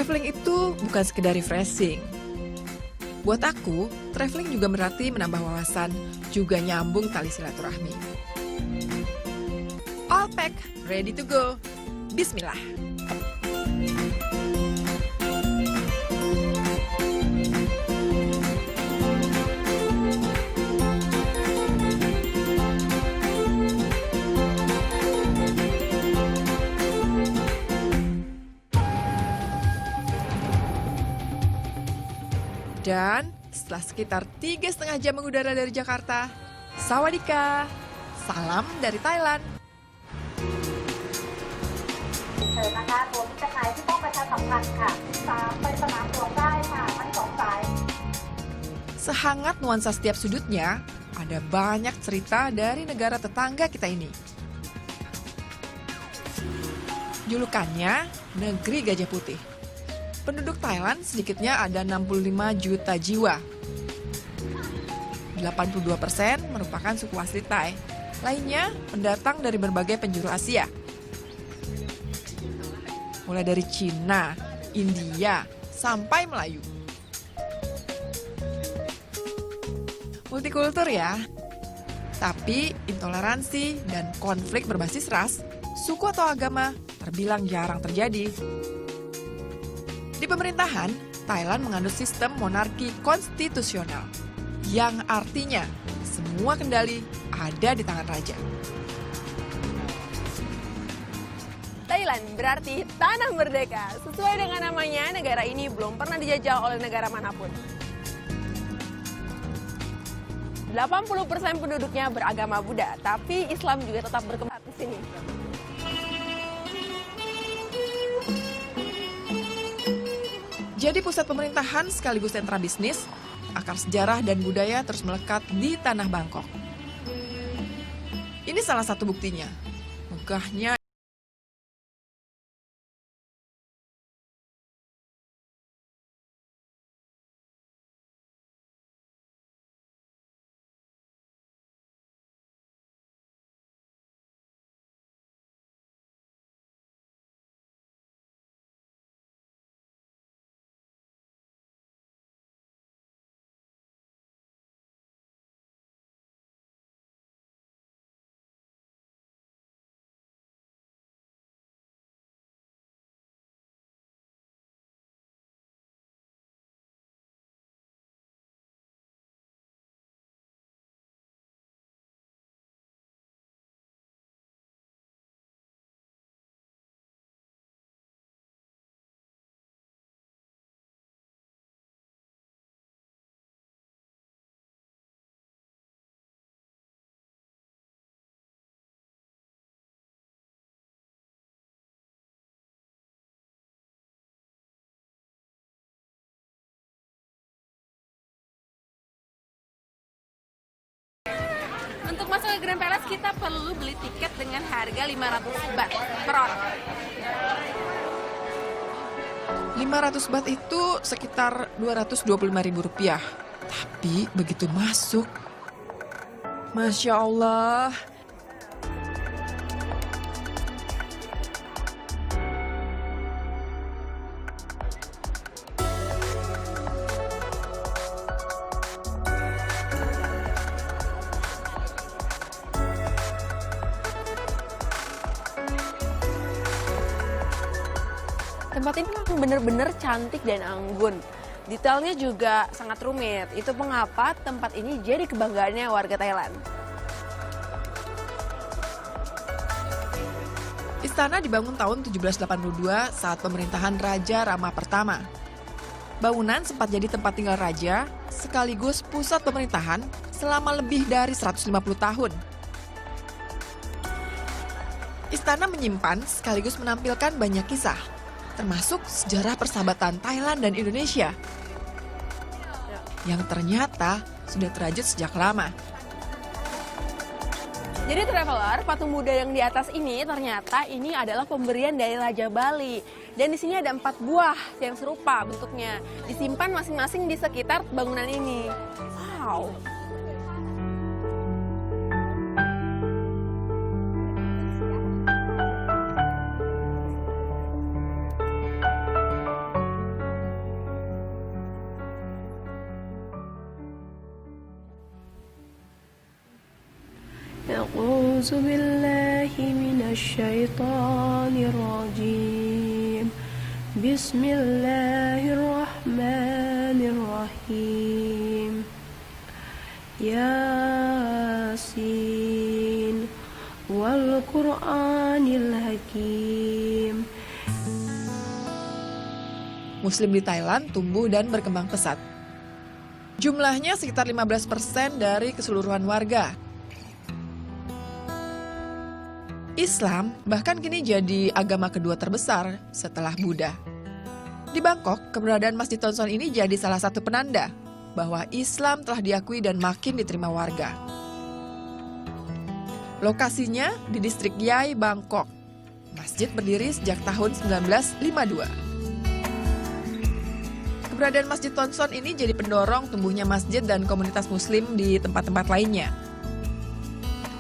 Traveling itu bukan sekedar refreshing. Buat aku, traveling juga berarti menambah wawasan, juga nyambung tali silaturahmi. All pack, ready to go. Bismillah. Dan setelah sekitar 3,5 jam mengudara dari Jakarta, Sawadika, salam dari Thailand. Sehangat nuansa setiap sudutnya, ada banyak cerita dari negara tetangga kita ini. Julukannya, Negeri Gajah Putih. Penduduk Thailand sedikitnya ada 65 juta jiwa. 82% merupakan suku asli Thai. Lainnya pendatang dari berbagai penjuru Asia. Mulai dari Cina, India, sampai Melayu. Multikultur ya. Tapi intoleransi dan konflik berbasis ras, suku atau agama terbilang jarang terjadi. Di pemerintahan, Thailand menganut sistem monarki konstitusional, yang artinya semua kendali ada di tangan raja. Thailand berarti tanah merdeka. Sesuai dengan namanya, negara ini belum pernah dijajah oleh negara manapun. 80% penduduknya beragama Buddha, tapi Islam juga tetap berkembang di sini. Jadi pusat pemerintahan sekaligus sentra bisnis, akar sejarah dan budaya terus melekat di tanah Bangkok. Ini salah satu buktinya. Megahnya Untuk masuk ke Grand Palace, kita perlu beli tiket dengan harga 500 baht per orang. 500 baht itu sekitar Rp225.000. Tapi begitu masuk, Masya Allah. Tempat ini memang benar-benar cantik dan anggun. Detailnya juga sangat rumit. Itu mengapa tempat ini jadi kebanggaannya warga Thailand. Istana dibangun tahun 1782 saat pemerintahan Raja Rama pertama. Bangunan sempat jadi tempat tinggal raja, sekaligus pusat pemerintahan selama lebih dari 150 tahun. Istana menyimpan sekaligus menampilkan banyak kisah, termasuk sejarah persahabatan Thailand dan Indonesia, yang ternyata sudah terajut sejak lama. Jadi traveler, patung Buddha yang di atas ini ternyata ini adalah pemberian dari Raja Bali. Dan di sini ada 4 buah yang serupa bentuknya. Disimpan masing-masing di sekitar bangunan ini. Wow. أعوذ بالله من الشيطان الرجيم بسم الله الرحمن الرحيم ياسين والقرآن الحكيم. Muslim di Thailand tumbuh dan berkembang pesat. Jumlahnya sekitar 15% dari keseluruhan warga. Islam bahkan kini jadi agama kedua terbesar setelah Buddha. Di Bangkok, keberadaan Masjid Ton Son ini jadi salah satu penanda bahwa Islam telah diakui dan makin diterima warga. Lokasinya di distrik Yai, Bangkok. Masjid berdiri sejak tahun 1952. Keberadaan Masjid Ton Son ini jadi pendorong tumbuhnya masjid dan komunitas muslim di tempat-tempat lainnya.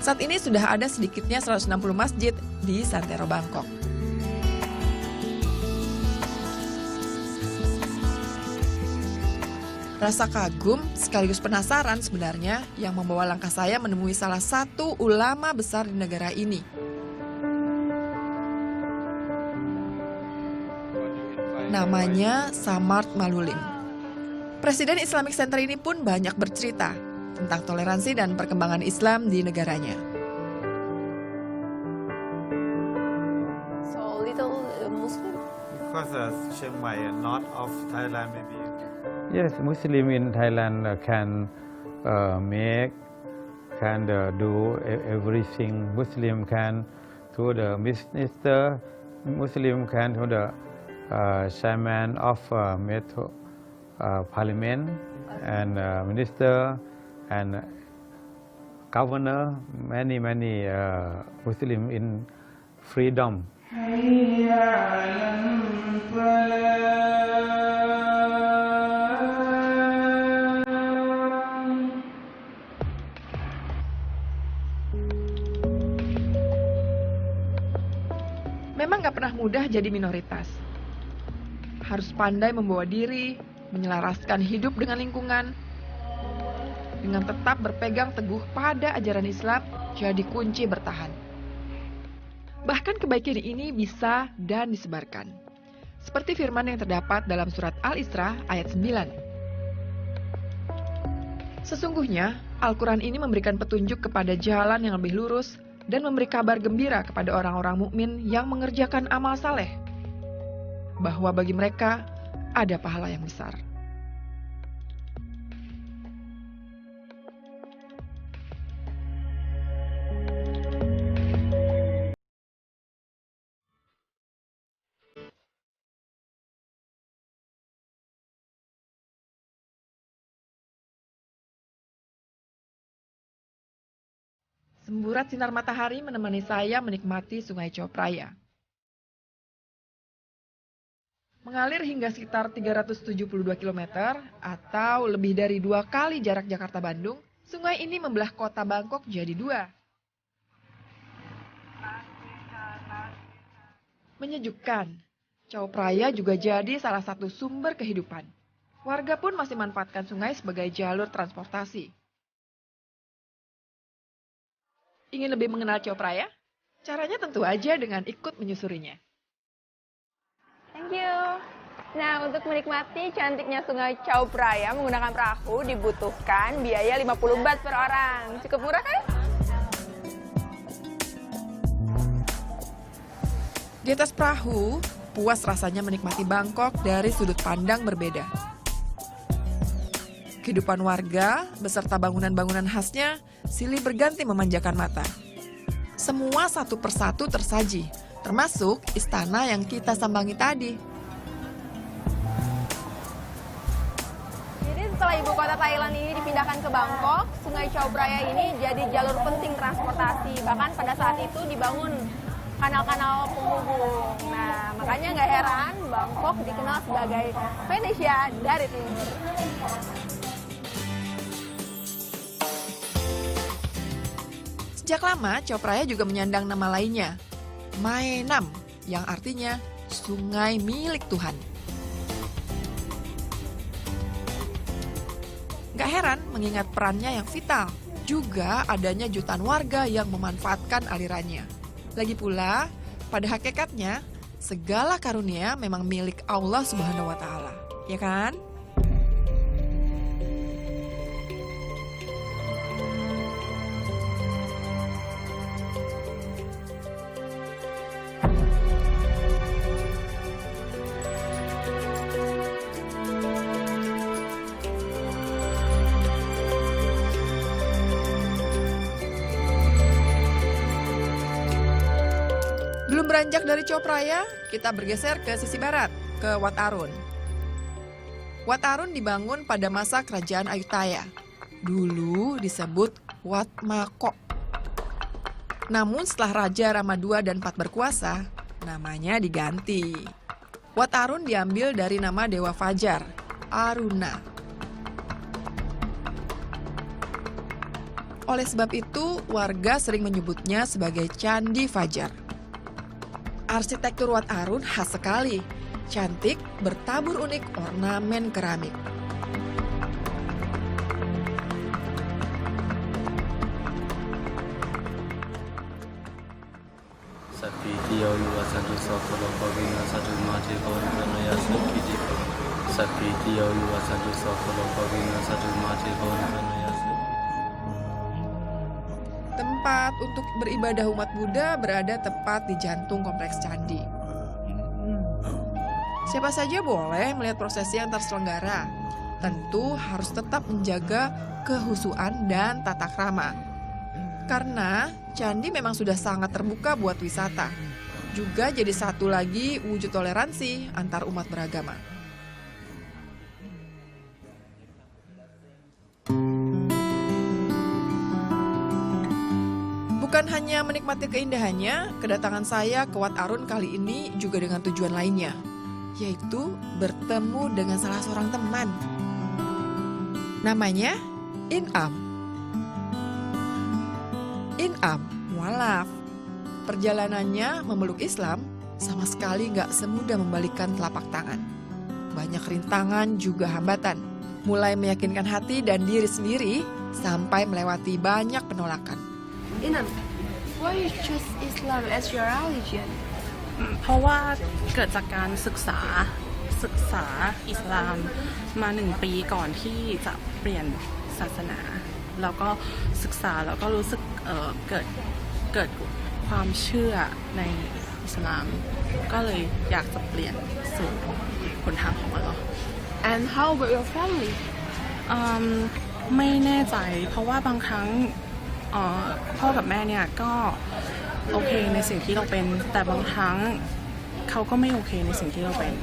Saat ini sudah ada sedikitnya 160 masjid di Santero, Bangkok. Rasa kagum sekaligus penasaran sebenarnya yang membawa langkah saya menemui salah satu ulama besar di negara ini. Namanya Samart Malulim. Presiden Islamic Center ini pun banyak bercerita tentang toleransi dan perkembangan Islam di negaranya. So little Muslim. Because Chiang Mai, north of Thailand, maybe. Yes, Muslim in Thailand can do everything. Muslim can to the minister, Muslim can to the chairman of parliament and minister and governor. Many Muslim in freedom. Memang gak pernah mudah jadi minoritas. Harus pandai membawa diri, menyelaraskan hidup dengan lingkungan, dengan tetap berpegang teguh pada ajaran Islam jadi kunci bertahan. Bahkan kebaikan ini bisa dan disebarkan. Seperti firman yang terdapat dalam surat Al-Isra ayat 9. Sesungguhnya, Al-Quran ini memberikan petunjuk kepada jalan yang lebih lurus dan memberi kabar gembira kepada orang-orang mukmin yang mengerjakan amal saleh, bahwa bagi mereka ada pahala yang besar. Semburat sinar matahari menemani saya menikmati Sungai Chao Phraya. Mengalir hingga sekitar 372 km atau lebih dari 2 kali jarak Jakarta-Bandung, sungai ini membelah kota Bangkok jadi 2. Menyejukkan, Chao Phraya juga jadi salah satu sumber kehidupan. Warga pun masih manfaatkan sungai sebagai jalur transportasi. Ingin lebih mengenal Chao Phraya? Caranya tentu aja dengan ikut menyusurinya. Thank you. Nah, untuk menikmati cantiknya Sungai Chao Phraya menggunakan perahu dibutuhkan biaya 50 baht per orang. Cukup murah kan? Di atas perahu, puas rasanya menikmati Bangkok dari sudut pandang berbeda. Kehidupan warga beserta bangunan-bangunan khasnya silih berganti memanjakan mata. Semua satu persatu tersaji, termasuk istana yang kita sambangi tadi. Jadi setelah ibu kota Thailand ini dipindahkan ke Bangkok, Sungai Chao Phraya ini jadi jalur penting transportasi. Bahkan pada saat itu dibangun kanal-kanal penghubung. Nah, makanya nggak heran Bangkok dikenal sebagai Venesia dari timur. Sejak lama, Chao Phraya juga menyandang nama lainnya, Mae Nam, yang artinya sungai milik Tuhan. Gak heran mengingat perannya yang vital. Juga adanya jutaan warga yang memanfaatkan alirannya. Lagi pula, pada hakikatnya, segala karunia memang milik Allah Subhanahu wa Ta'ala, ya kan? Belum beranjak dari Copraya, kita bergeser ke sisi barat, ke Wat Arun. Wat Arun dibangun pada masa kerajaan Ayutthaya. Dulu disebut Wat Mako. Namun setelah Raja Rama II dan IV berkuasa, namanya diganti. Wat Arun diambil dari nama Dewa Fajar, Aruna. Oleh sebab itu, warga sering menyebutnya sebagai Candi Fajar. Arsitektur Wat Arun khas sekali, cantik, bertabur unik ornamen keramik. Tempat untuk beribadah umat Buddha berada tepat di jantung kompleks candi. Siapa saja boleh melihat prosesi yang terselenggara. Tentu harus tetap menjaga kehusuan dan tata krama. Karena candi memang sudah sangat terbuka buat wisata. Juga jadi satu lagi wujud toleransi antar umat beragama. Bukan hanya menikmati keindahannya, kedatangan saya ke Wat Arun kali ini juga dengan tujuan lainnya, yaitu bertemu dengan salah seorang teman. Namanya Inam. Inam mualaf. Perjalanannya memeluk Islam sama sekali nggak semudah membalikkan telapak tangan. Banyak rintangan juga hambatan, mulai meyakinkan hati dan diri sendiri sampai melewati banyak penolakan. Inam, why you choose Islam as your religion? เพราะว่าเกิดจากการศึกษาอิสลามมา1 ปีก่อนที่จะเปลี่ยนศาสนาแล้วก็ศึกษาแล้วก็รู้สึกเกิดความเชื่อในอิสลามก็เลยอยากจะเปลี่ยนสู่หนทางของอัลเลาะห์ And how about your family? ไม่แน่ใจเพราะว่าบางครั้งพ่อกับแม่เนี่ยก็โอเคในสิ่งที่เราเป็นแต่บางครั้งเขาก็ไม่โอเคในสิ่งที่เราเป็น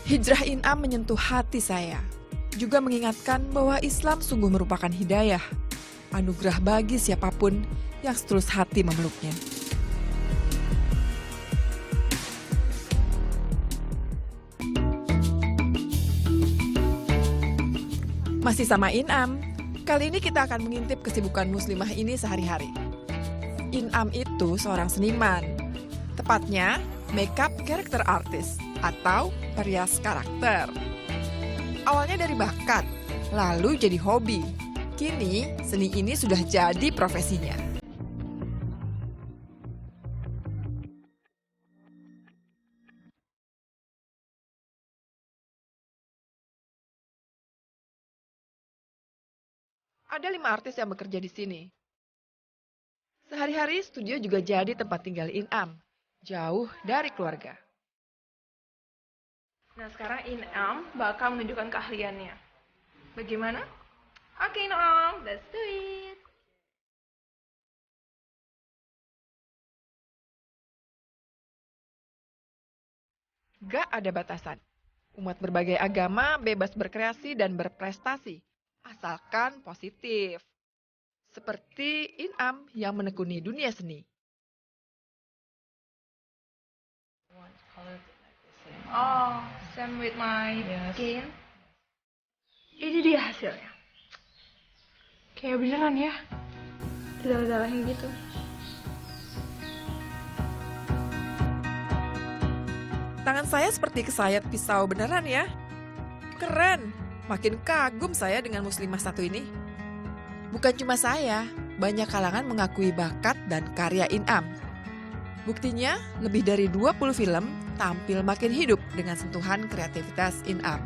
Hijrah Inam menyentuh hati saya. Juga mengingatkan bahwa Islam sungguh merupakan hidayah, anugerah bagi siapapun yang setulus hati memeluknya. Masih sama Inam, kali ini kita akan mengintip kesibukan muslimah ini sehari-hari. Inam itu seorang seniman, tepatnya makeup character artist atau perias karakter. Awalnya dari bakat, lalu jadi hobi. Kini seni ini sudah jadi profesinya. Ada 5 artis yang bekerja di sini. Sehari-hari studio juga jadi tempat tinggal Inam, jauh dari keluarga. Nah, sekarang Inam bakal menunjukkan keahliannya. Bagaimana? Oke, Inam, let's do it. Gak ada batasan. Umat berbagai agama bebas berkreasi dan berprestasi, asalkan positif. Seperti Inam yang menekuni dunia seni. Oh, same with my skin. Ini dia hasilnya. Kayak beneran ya. Darah-darahin gitu. Tangan saya seperti kesayat pisau beneran ya. Keren, makin kagum saya dengan muslimah satu ini. Bukan cuma saya, banyak kalangan mengakui bakat dan karya Inam. Buktinya, lebih dari 20 film tampil makin hidup dengan sentuhan kreativitas Inam.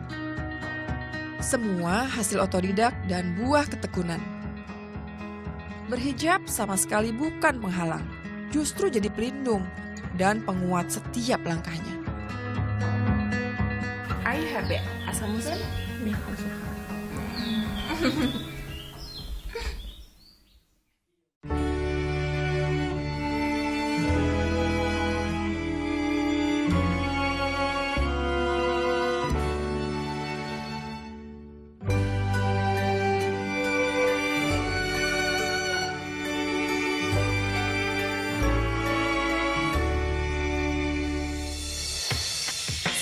Semua hasil otodidak dan buah ketekunan. Berhijab sama sekali bukan penghalang, justru jadi pelindung dan penguat setiap langkahnya. Are you happy as a Muslim?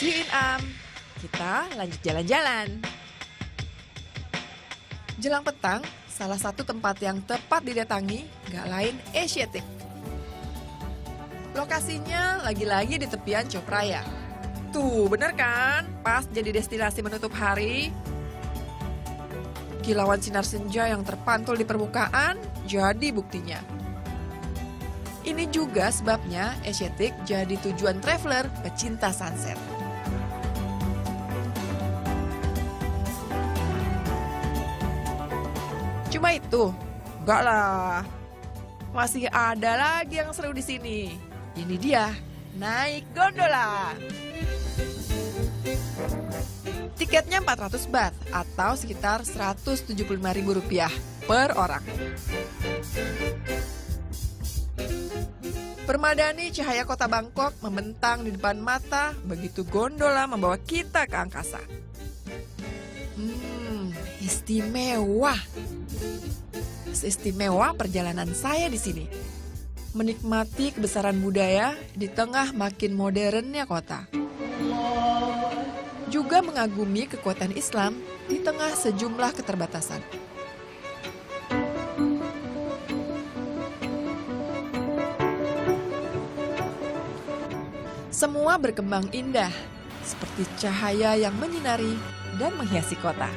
See you Inam, kita lanjut jalan-jalan. Jelang petang, salah satu tempat yang tepat didatangi gak lain Asiatic. Lokasinya lagi-lagi di tepian Chao Phraya. Tuh, bener kan? Pas jadi destinasi menutup hari. Kilauan sinar senja yang terpantul di permukaan jadi buktinya. Ini juga sebabnya Asiatic jadi tujuan traveler pecinta sunset. Cuma itu? Enggak lah. Masih ada lagi yang seru di sini. Ini dia, naik gondola. Tiketnya 400 baht atau sekitar Rp175.000 per orang. Permadani cahaya kota Bangkok membentang di depan mata begitu gondola membawa kita ke angkasa. Istimewa. Seistimewa perjalanan saya di sini. Menikmati kebesaran budaya di tengah makin modernnya kota. Juga mengagumi kekuatan Islam di tengah sejumlah keterbatasan. Semua berkembang indah, seperti cahaya yang menyinari dan menghiasi kota.